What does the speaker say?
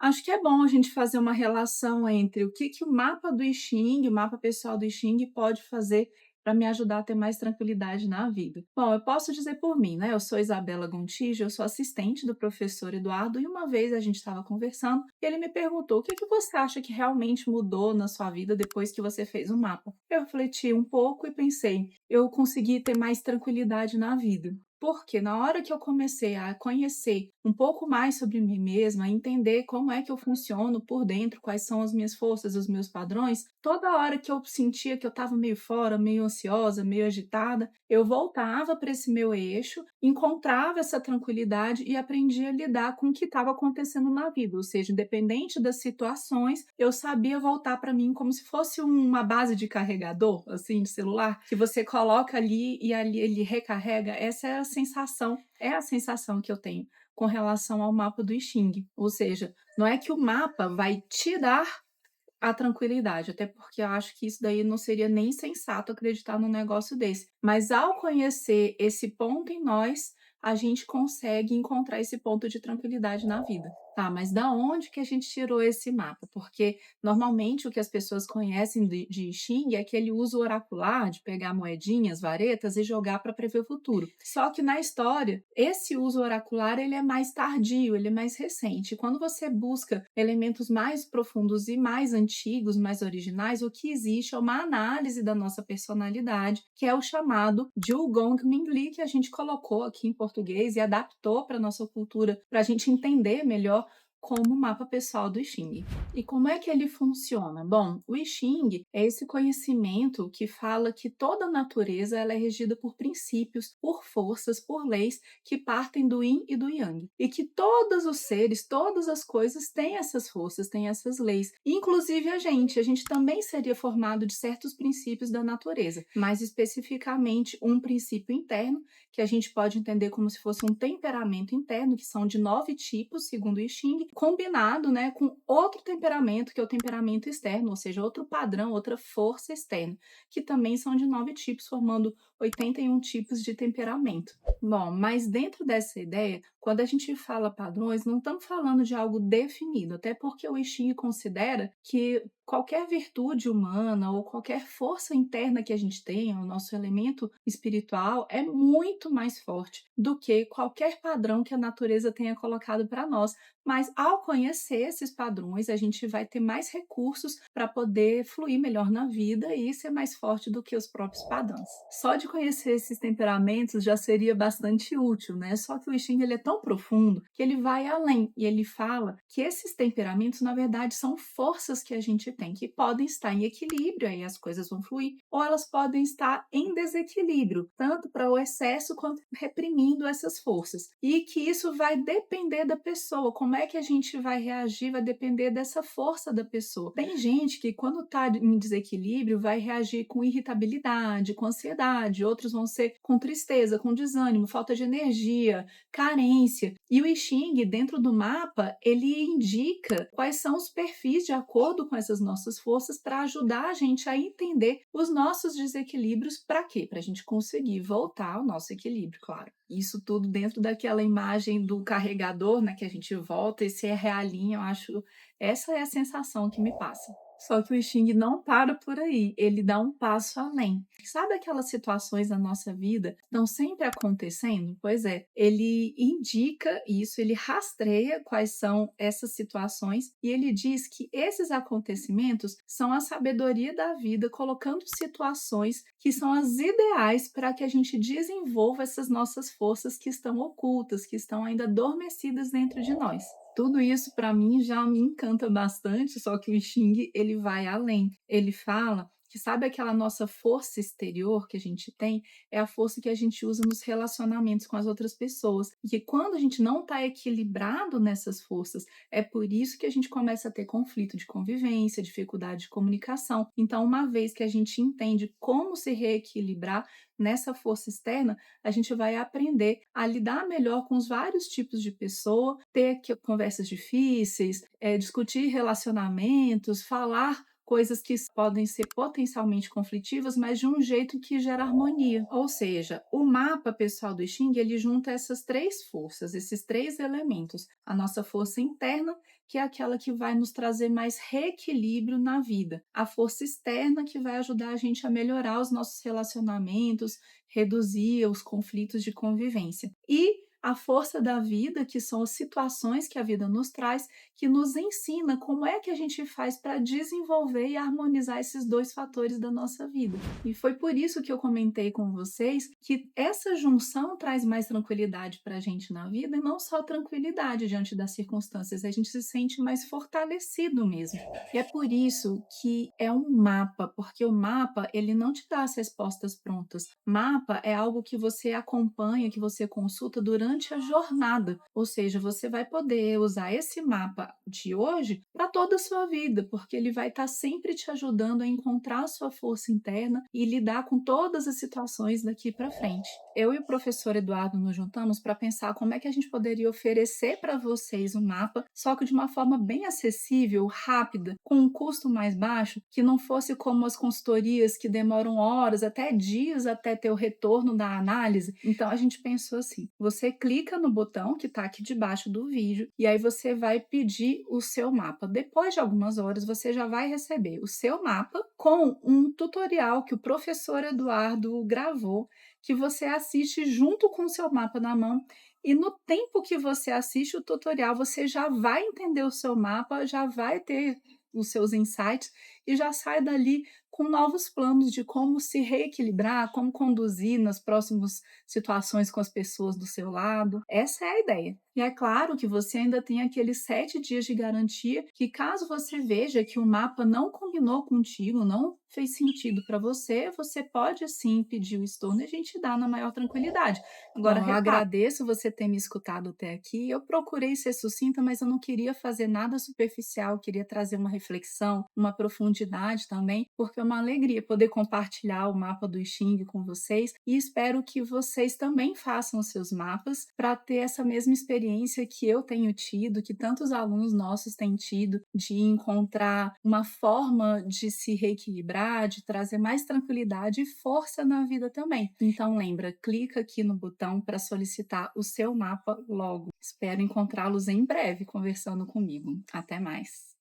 Acho que é bom a gente fazer uma relação entre o que que o mapa do I Ching, o mapa pessoal do I Ching pode fazer para me ajudar a ter mais tranquilidade na vida. Bom, eu posso dizer por mim, né, eu sou Isabela Gontijo, eu sou assistente do professor Eduardo e uma vez a gente estava conversando e ele me perguntou: "O que que você acha que realmente mudou na sua vida depois que você fez o mapa?". Eu refleti um pouco e pensei: eu consegui ter mais tranquilidade na vida. Porque na hora que eu comecei a conhecer um pouco mais sobre mim mesma, a entender como é que eu funciono por dentro, quais são as minhas forças, os meus padrões, toda hora que eu sentia que eu estava meio fora, meio ansiosa, meio agitada, eu voltava para esse meu eixo, encontrava essa tranquilidade e aprendia a lidar com o que estava acontecendo na vida. Ou seja, independente das situações, eu sabia voltar para mim como se fosse uma base de carregador, assim, de celular, que você coloca ali e ali ele recarrega. Essa é a sensação que eu tenho com relação ao mapa do I Ching. Ou seja, não é que o mapa vai te dar a tranquilidade, até porque eu acho que isso daí não seria nem sensato acreditar num negócio desse. Mas ao conhecer esse ponto em nós, a gente consegue encontrar esse ponto de tranquilidade na vida. Tá, mas da onde que a gente tirou esse mapa? Porque normalmente o que as pessoas conhecem de I Ching é aquele uso oracular de pegar moedinhas, varetas e jogar para prever o futuro. Só que na história, esse uso oracular ele é mais tardio, ele é mais recente. Quando você busca elementos mais profundos e mais antigos, mais originais, o que existe é uma análise da nossa personalidade, que é o chamado Zhugong Mingli, que a gente colocou aqui em português e adaptou para a nossa cultura, para a gente entender melhor como o mapa pessoal do I Ching. E como é que ele funciona? Bom, o I Ching é esse conhecimento que fala que toda a natureza ela é regida por princípios, por forças, por leis que partem do Yin e do Yang. E que todos os seres, todas as coisas têm essas forças, têm essas leis. Inclusive a gente também seria formado de certos princípios da natureza, mais especificamente um princípio interno, que a gente pode entender como se fosse um temperamento interno, que são de 9 tipos, segundo o I Ching, combinado, né, com outro temperamento, que é o temperamento externo, ou seja, outro padrão, outra força externa, que também são de 9 tipos, formando 81 tipos de temperamento. Bom, mas dentro dessa ideia, quando a gente fala padrões, não estamos falando de algo definido, até porque o I Ching considera que qualquer virtude humana ou qualquer força interna que a gente tenha, o nosso elemento espiritual, é muito mais forte do que qualquer padrão que a natureza tenha colocado para nós. Mas ao conhecer esses padrões, a gente vai ter mais recursos para poder fluir melhor na vida e ser mais forte do que os próprios padrões. Só de conhecer esses temperamentos já seria bastante útil, né? Só que o I Ching ele é tão profundo que ele vai além e ele fala que esses temperamentos, na verdade, são forças que a gente tem, que podem estar em equilíbrio, aí as coisas vão fluir, ou elas podem estar em desequilíbrio, tanto para o excesso quanto reprimindo essas forças. E que isso vai depender da pessoa, como é que a gente vai reagir, vai depender dessa força da pessoa. Tem gente que, quando está em desequilíbrio, vai reagir com irritabilidade, com ansiedade, outros vão ser com tristeza, com desânimo, falta de energia, carência. E o I Ching, dentro do mapa, ele indica quais são os perfis de acordo com essas nossas forças para ajudar a gente a entender os nossos desequilíbrios. Para quê? Para a gente conseguir voltar ao nosso equilíbrio, claro. Isso tudo dentro daquela imagem do carregador, né, que a gente volta e se realinha, eu acho essa é a sensação que me passa. Só que o I Ching não para por aí, ele dá um passo além. Sabe aquelas situações da nossa vida que estão sempre acontecendo? Pois é, ele indica isso, ele rastreia quais são essas situações e ele diz que esses acontecimentos são a sabedoria da vida, colocando situações que são as ideais para que a gente desenvolva essas nossas forças que estão ocultas, que estão ainda adormecidas dentro de nós. Tudo isso para mim já me encanta bastante, só que o I Ching ele vai além. Ele fala que sabe aquela nossa força exterior que a gente tem, é a força que a gente usa nos relacionamentos com as outras pessoas. E que quando a gente não está equilibrado nessas forças, é por isso que a gente começa a ter conflito de convivência, dificuldade de comunicação. Então, uma vez que a gente entende como se reequilibrar nessa força externa, a gente vai aprender a lidar melhor com os vários tipos de pessoa, ter conversas difíceis, discutir relacionamentos, falar coisas que podem ser potencialmente conflitivas, mas de um jeito que gera harmonia. Ou seja, o mapa pessoal do I Ching, ele junta essas três forças, esses três elementos. A nossa força interna, que é aquela que vai nos trazer mais reequilíbrio na vida. A força externa, que vai ajudar a gente a melhorar os nossos relacionamentos, reduzir os conflitos de convivência. E a força da vida, que são as situações que a vida nos traz, que nos ensina como é que a gente faz para desenvolver e harmonizar esses dois fatores da nossa vida. E foi por isso que eu comentei com vocês que essa junção traz mais tranquilidade para a gente na vida, e não só tranquilidade diante das circunstâncias, a gente se sente mais fortalecido mesmo. E é por isso que é um mapa, porque o mapa, ele não te dá as respostas prontas. Mapa é algo que você acompanha, que você consulta durante a jornada. Ou seja, você vai poder usar esse mapa de hoje para toda a sua vida, porque ele vai estar sempre te ajudando a encontrar a sua força interna e lidar com todas as situações daqui para frente. Eu e o professor Eduardo nos juntamos para pensar como é que a gente poderia oferecer para vocês um mapa, só que de uma forma bem acessível, rápida, com um custo mais baixo, que não fosse como as consultorias que demoram horas, até dias, até ter o retorno da análise. Então a gente pensou assim: você clica no botão que está aqui debaixo do vídeo e aí você vai pedir o seu mapa. Depois de algumas horas, você já vai receber o seu mapa com um tutorial que o professor Eduardo gravou, que você assiste junto com o seu mapa na mão. E no tempo que você assiste o tutorial, você já vai entender o seu mapa, já vai ter os seus insights e já sai dali com novos planos de como se reequilibrar, como conduzir nas próximas situações com as pessoas do seu lado. Essa é a ideia. E é claro que você ainda tem aqueles 7 dias de garantia, que caso você veja que o mapa não combinou contigo, não fez sentido para você, você pode sim pedir o estorno e a gente dá na maior tranquilidade. Agora, eu agradeço você ter me escutado até aqui. Eu procurei ser sucinta, mas eu não queria fazer nada superficial, queria trazer uma reflexão, uma profundidade também, porque é uma alegria poder compartilhar o mapa do I Ching com vocês e espero que vocês também façam os seus mapas para ter essa mesma experiência que eu tenho tido, que tantos alunos nossos têm tido, de encontrar uma forma de se reequilibrar, de trazer mais tranquilidade e força na vida também. Então lembra, clica aqui no botão para solicitar o seu mapa logo. Espero encontrá-los em breve conversando comigo. Até mais!